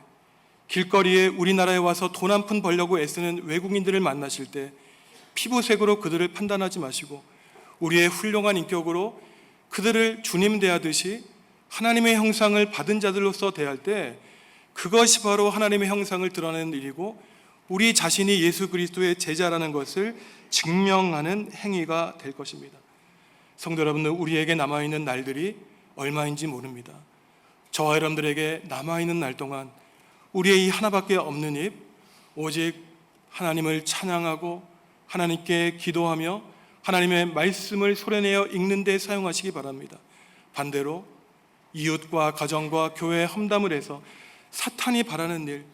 길거리에 우리나라에 와서 돈 한 푼 벌려고 애쓰는 외국인들을 만나실 때 피부색으로 그들을 판단하지 마시고 우리의 훌륭한 인격으로 그들을 주님 대하듯이 하나님의 형상을 받은 자들로서 대할 때 그것이 바로 하나님의 형상을 드러내는 일이고 우리 자신이 예수 그리스도의 제자라는 것을 증명하는 행위가 될 것입니다. 성도 여러분들, 우리에게 남아있는 날들이 얼마인지 모릅니다. 저와 여러분들에게 남아있는 날 동안 우리의 이 하나밖에 없는 입, 오직 하나님을 찬양하고 하나님께 기도하며 하나님의 말씀을 소리내어 읽는 데 사용하시기 바랍니다. 반대로 이웃과 가정과 교회에 험담을 해서 사탄이 바라는 일,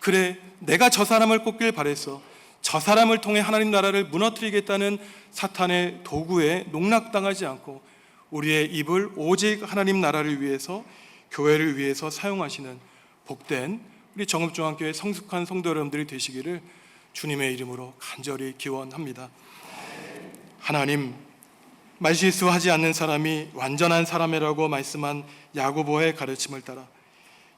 그래 내가 저 사람을 꼽길 바랬어, 저 사람을 통해 하나님 나라를 무너뜨리겠다는 사탄의 도구에 농락당하지 않고 우리의 입을 오직 하나님 나라를 위해서, 교회를 위해서 사용하시는 복된 우리 정읍중앙교회 성숙한 성도 여러분들이 되시기를 주님의 이름으로 간절히 기원합니다. 하나님, 말실수하지 않는 사람이 완전한 사람이라고 말씀한 야고보의 가르침을 따라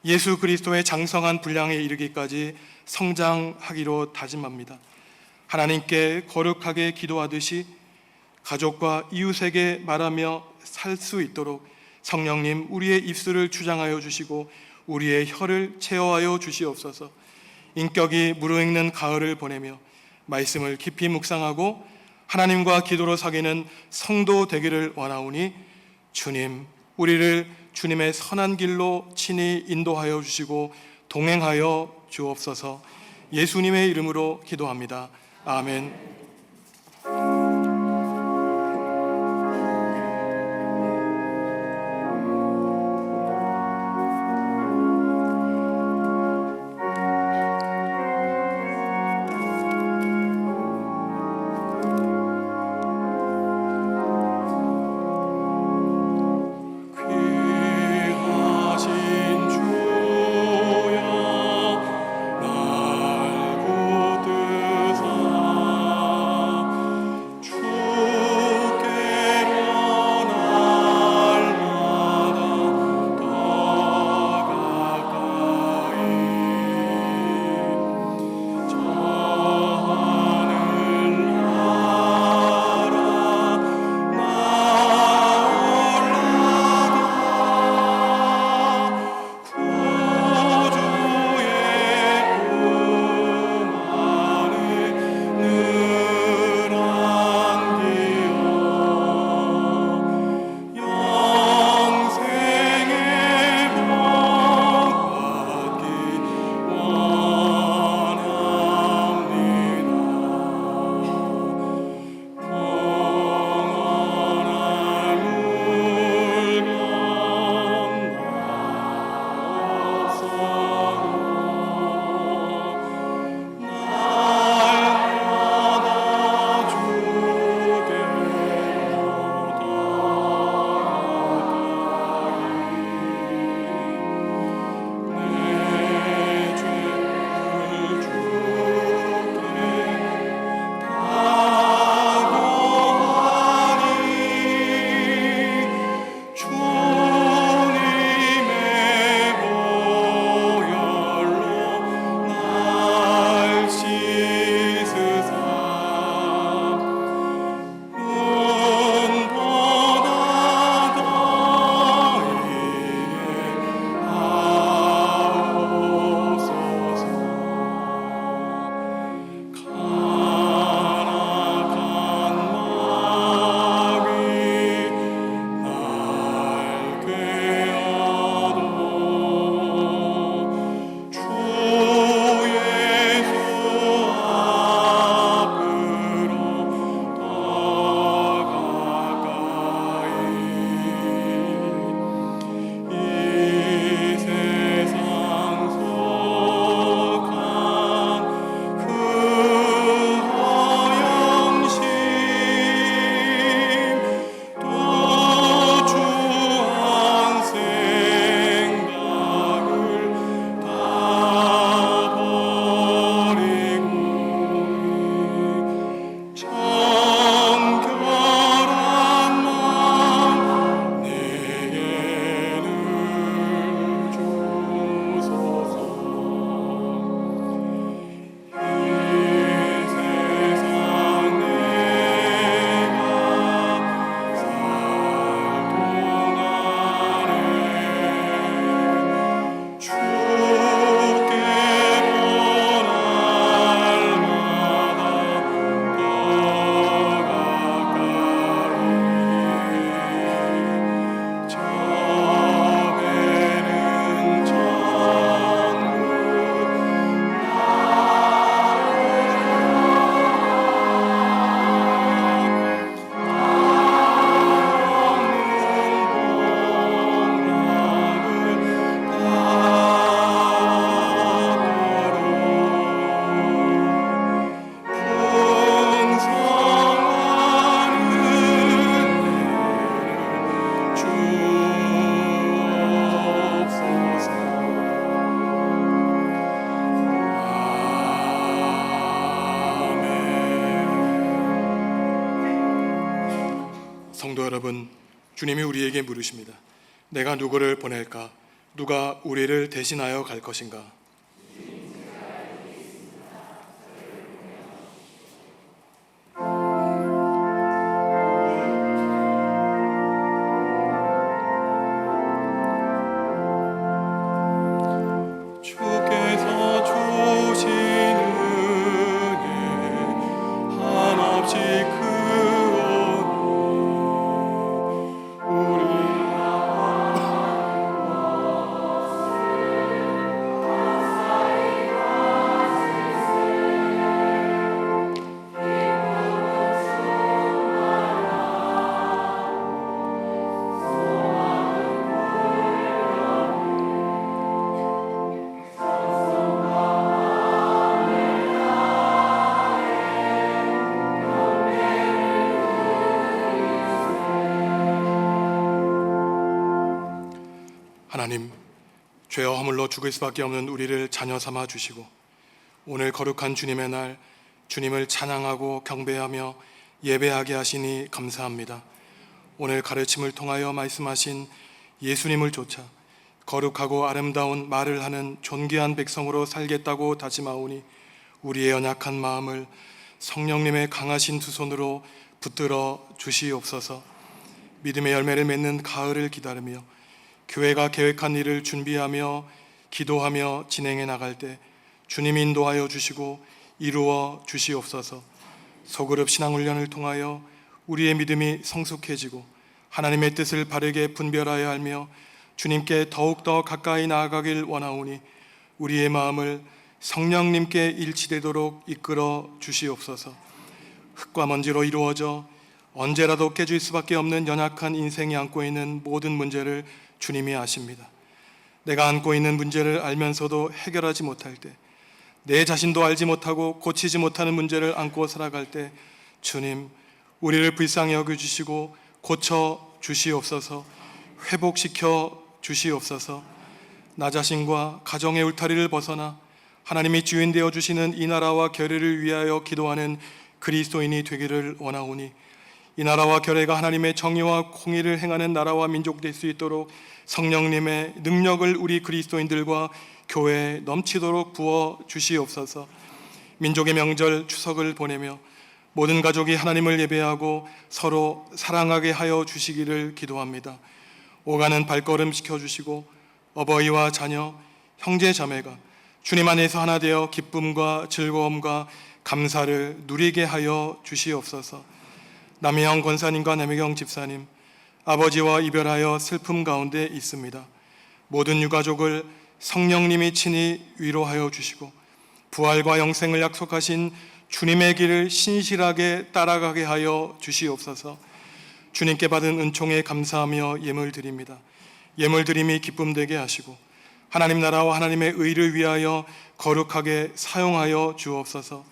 예수 그리스도의 장성한 분량에 이르기까지 성장하기로 다짐합니다. 하나님께 거룩하게 기도하듯이 가족과 이웃에게 말하며 살 수 있도록 성령님 우리의 입술을 주장하여 주시고 우리의 혀를 채워하여 주시옵소서. 인격이 무르익는 가을을 보내며 말씀을 깊이 묵상하고 하나님과 기도로 사귀는 성도 되기를 원하오니 주님, 우리를 주님의 선한 길로 친히 인도하여 주시고 동행하여 주옵소서. 예수님의 이름으로 기도합니다. 아멘. 성도 여러분, 주님이 우리에게 물으십니다. 내가 누구를 보낼까? 누가 우리를 대신하여 갈 것인가? 주께서 주신 은혜 한없이 크오니 우리 하나님, 죄와 허물로 죽을 수밖에 없는 우리를 자녀 삼아 주시고 오늘 거룩한 주님의 날 주님을 찬양하고 경배하며 예배하게 하시니 감사합니다. 오늘 가르침을 통하여 말씀하신 예수님을 쫓아 거룩하고 아름다운 말을 하는 존귀한 백성으로 살겠다고 다짐하오니 우리의 연약한 마음을 성령님의 강하신 두 손으로 붙들어 주시옵소서. 믿음의 열매를 맺는 가을을 기다리며 교회가 계획한 일을 준비하며 기도하며 진행해 나갈 때 주님 인도하여 주시고 이루어 주시옵소서. 소그룹 신앙훈련을 통하여 우리의 믿음이 성숙해지고 하나님의 뜻을 바르게 분별하여 알며 주님께 더욱더 가까이 나아가길 원하오니 우리의 마음을 성령님께 일치되도록 이끌어 주시옵소서. 흙과 먼지로 이루어져 언제라도 깨질 수밖에 없는 연약한 인생이 안고 있는 모든 문제를 주님이 아십니다. 내가 안고 있는 문제를 알면서도 해결하지 못할 때, 내 자신도 알지 못하고 고치지 못하는 문제를 안고 살아갈 때 주님, 우리를 불쌍히 여겨주시고 고쳐 주시옵소서. 회복시켜 주시옵소서. 나 자신과 가정의 울타리를 벗어나 하나님이 주인 되어 주시는 이 나라와 교회를 위하여 기도하는 그리스도인이 되기를 원하오니 이 나라와 교회가 하나님의 정의와 공의를 행하는 나라와 민족 될 수 있도록 성령님의 능력을 우리 그리스도인들과 교회에 넘치도록 부어 주시옵소서. 민족의 명절 추석을 보내며 모든 가족이 하나님을 예배하고 서로 사랑하게 하여 주시기를 기도합니다. 오가는 발걸음 시켜주시고 어버이와 자녀, 형제 자매가 주님 안에서 하나 되어 기쁨과 즐거움과 감사를 누리게 하여 주시옵소서. 남혜영 권사님과 남혜경 집사님, 아버지와 이별하여 슬픔 가운데 있습니다. 모든 유가족을 성령님이 친히 위로하여 주시고 부활과 영생을 약속하신 주님의 길을 신실하게 따라가게 하여 주시옵소서. 주님께 받은 은총에 감사하며 예물 드립니다. 예물 드림이 기쁨되게 하시고 하나님 나라와 하나님의 의를 위하여 거룩하게 사용하여 주옵소서.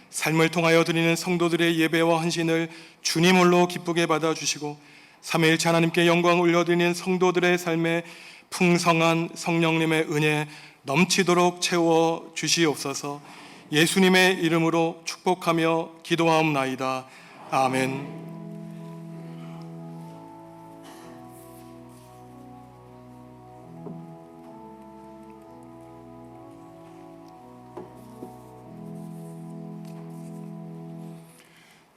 삶을 통하여 드리는 성도들의 예배와 헌신을 주님 홀로 기쁘게 받아주시고 삼위일체 하나님께 영광 올려드리는 성도들의 삶에 풍성한 성령님의 은혜 넘치도록 채워 주시옵소서. 예수님의 이름으로 축복하며 기도하옵나이다. 아멘.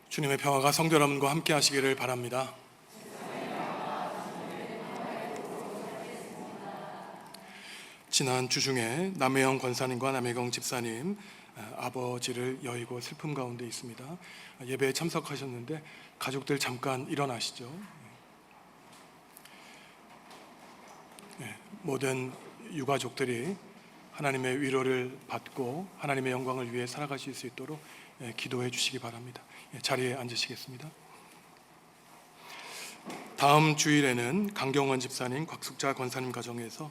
주님의 평화가 성도 여러분과 함께 하시기를 바랍니다. 지난 주 중에 남혜영 권사님과 남혜경 집사님 아버지를 여의고 슬픔 가운데 있습니다. 예배에 참석하셨는데 가족들 잠깐 일어나시죠. 모든 유가족들이 하나님의 위로를 받고 하나님의 영광을 위해 살아가실 수 있도록 기도해 주시기 바랍니다. 자리에 앉으시겠습니다. 다음 주일에는 강경원 집사님, 곽숙자 권사님 가정에서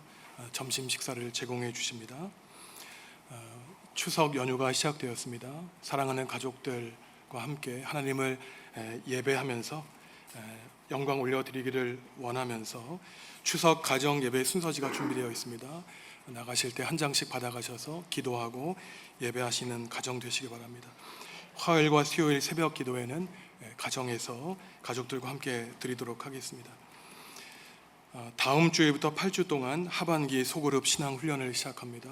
점심 식사를 제공해 주십니다. 추석 연휴가 시작되었습니다. 사랑하는 가족들과 함께 하나님을 예배하면서 영광 올려드리기를 원하면서 추석 가정 예배 순서지가 준비되어 있습니다. 나가실 때 한 장씩 받아가셔서 기도하고 예배하시는 가정 되시기 바랍니다. 화요일과 수요일 새벽 기도회는 가정에서 가족들과 함께 드리도록 하겠습니다. 다음 주일부터 8주 동안 하반기 소그룹 신앙 훈련을 시작합니다.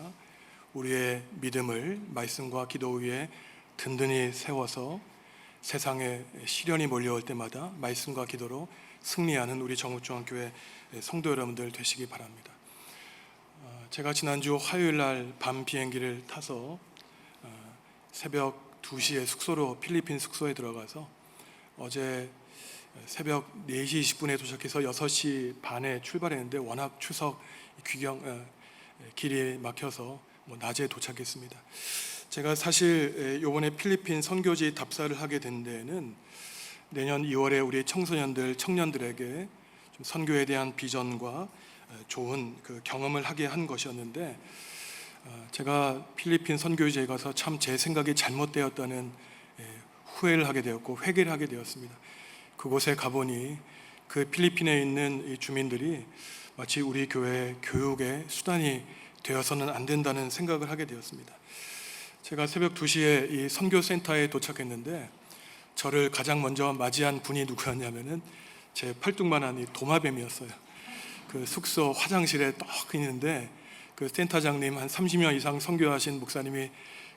우리의 믿음을 말씀과 기도 위에 든든히 세워서 세상에 시련이 몰려올 때마다 말씀과 기도로 승리하는 우리 정읍중앙교회 성도 여러분들 되시기 바랍니다. 제가 지난주 화요일 날 밤 비행기를 타서 새벽 2시에 숙소로 필리핀 숙소에 들어가서 어제 새벽 4시 20분에 도착해서 6시 반에 출발했는데 워낙 추석 길이 막혀서 낮에 도착했습니다. 제가 사실 이번에 필리핀 선교지 답사를 하게 된 데에는 내년 2월에 우리 청년들에게 좀 선교에 대한 비전과 좋은 그 경험을 하게 한 것이었는데, 제가 필리핀 선교지에 가서 참 제 생각이 잘못되었다는 후회를 하게 되었고 회개를 하게 되었습니다. 그곳에 가보니 그 필리핀에 있는 이 주민들이 마치 우리 교회 교육의 수단이 되어서는 안 된다는 생각을 하게 되었습니다. 제가 새벽 2시에 이 선교센터에 도착했는데 저를 가장 먼저 맞이한 분이 누구였냐면은 제 팔뚝만한 이 도마뱀이었어요. 그 숙소 화장실에 딱 있는데 그 센터장님 한 30년 이상 선교하신 목사님이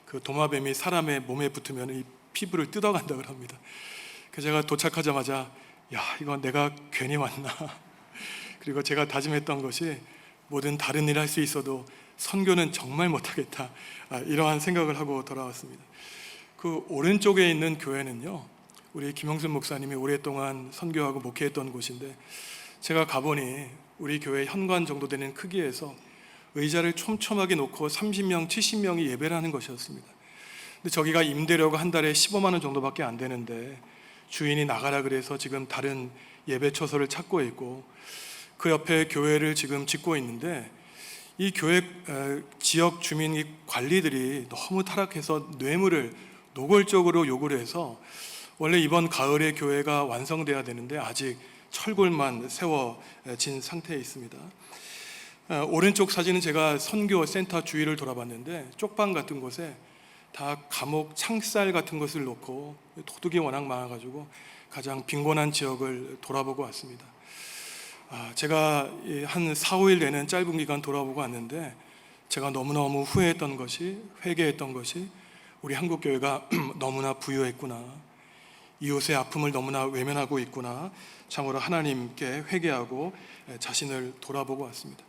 그 도마뱀이 사람의 몸에 붙으면 이 피부를 뜯어간다고 합니다. 그래서 제가 도착하자마자 야, 이거 내가 괜히 왔나. 그리고 제가 다짐했던 것이 뭐든 다른 일 할 수 있어도 선교는 정말 못하겠다, 이러한 생각을 하고 돌아왔습니다. 그 오른쪽에 있는 교회는요, 우리 김영순 목사님이 오랫동안 선교하고 목회했던 곳인데 제가 가보니 우리 교회 현관 정도 되는 크기에서 의자를 촘촘하게 놓고 30명, 70명이 예배를 하는 것이었습니다. 근데 저기가 임대료가 한 달에 15만 원 정도밖에 안 되는데 주인이 나가라 그래서 지금 다른 예배 처소를 찾고 있고 그 옆에 교회를 지금 짓고 있는데 이 교회 지역 주민 관리들이 너무 타락해서 뇌물을 노골적으로 요구를 해서 원래 이번 가을에 교회가 완성돼야 되는데 아직 철골만 세워진 상태에 있습니다. 오른쪽 사진은 제가 선교 센터 주위를 돌아봤는데 쪽방 같은 곳에 다 감옥 창살 같은 것을 놓고 도둑이 워낙 많아가지고 가장 빈곤한 지역을 돌아보고 왔습니다. 제가 한 4, 5일 되는 짧은 기간 돌아보고 왔는데 제가 너무너무 후회했던 것이, 회개했던 것이 우리 한국교회가 너무나 부유했구나, 이웃의 아픔을 너무나 외면하고 있구나, 참으로 하나님께 회개하고 자신을 돌아보고 왔습니다.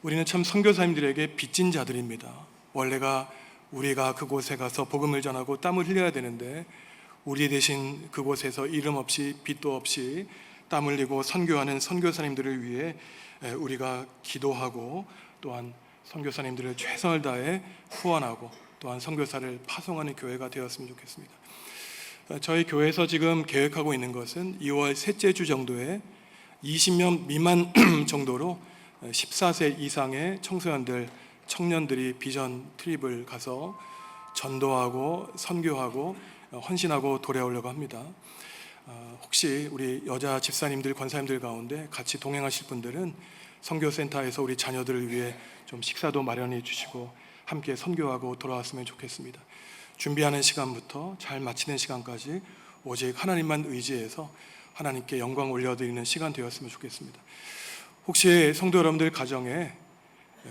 우리는 참 선교사님들에게 빚진 자들입니다. 원래가 우리가 그곳에 가서 복음을 전하고 땀을 흘려야 되는데 우리 대신 그곳에서 이름 없이 빚도 없이 땀 흘리고 선교하는 선교사님들을 위해 우리가 기도하고 또한 선교사님들을 최선을 다해 후원하고 또한 선교사를 파송하는 교회가 되었으면 좋겠습니다. 저희 교회에서 지금 계획하고 있는 것은 2월 셋째 주 정도에 20명 미만 정도로 14세 이상의 청년들이 비전 트립을 가서 전도하고 선교하고 헌신하고 돌아오려고 합니다. 혹시 우리 여자 집사님들, 권사님들 가운데 같이 동행하실 분들은 선교센터에서 우리 자녀들을 위해 좀 식사도 마련해 주시고 함께 선교하고 돌아왔으면 좋겠습니다. 준비하는 시간부터 잘 마치는 시간까지 오직 하나님만 의지해서 하나님께 영광 올려드리는 시간 되었으면 좋겠습니다. 혹시 성도 여러분들 가정에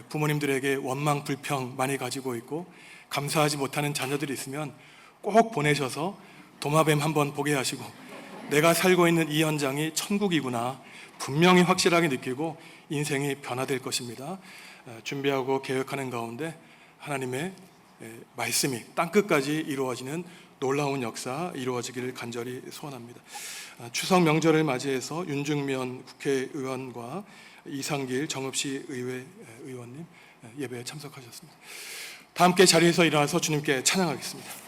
부모님들에게 원망, 불평 많이 가지고 있고 감사하지 못하는 자녀들이 있으면 꼭 보내셔서 도마뱀 한번 보게 하시고 내가 살고 있는 이 현장이 천국이구나 분명히 확실하게 느끼고 인생이 변화될 것입니다. 준비하고 계획하는 가운데 하나님의 말씀이 땅끝까지 이루어지는 놀라운 역사 이루어지기를 간절히 소원합니다. 추석 명절을 맞이해서 윤중면 국회의원과 이상길 정읍시 의회 의원님 예배에 참석하셨습니다. 다 함께 자리에서 일어나서 주님께 찬양하겠습니다.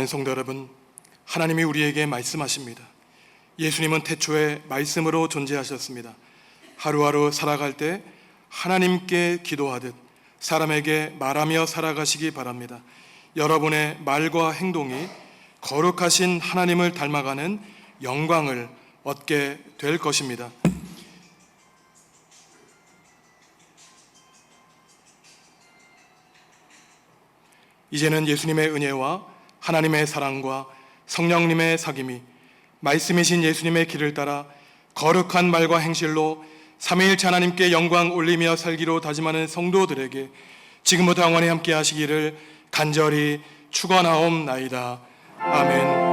사랑하는 성도 여러분, 하나님이 우리에게 말씀하십니다. 예수님은 태초에 말씀으로 존재하셨습니다. 하루하루 살아갈 때 하나님께 기도하듯 사람에게 말하며 살아가시기 바랍니다. 여러분의 말과 행동이 거룩하신 하나님을 닮아가는 영광을 얻게 될 것입니다. 이제는 예수님의 은혜와 하나님의 사랑과 성령님의 사귐이 말씀이신 예수님의 길을 따라 거룩한 말과 행실로 삼위일체 하나님께 영광 올리며 살기로 다짐하는 성도들에게 지금부터 영원히 함께 하시기를 간절히 축원하옵나이다. 아멘.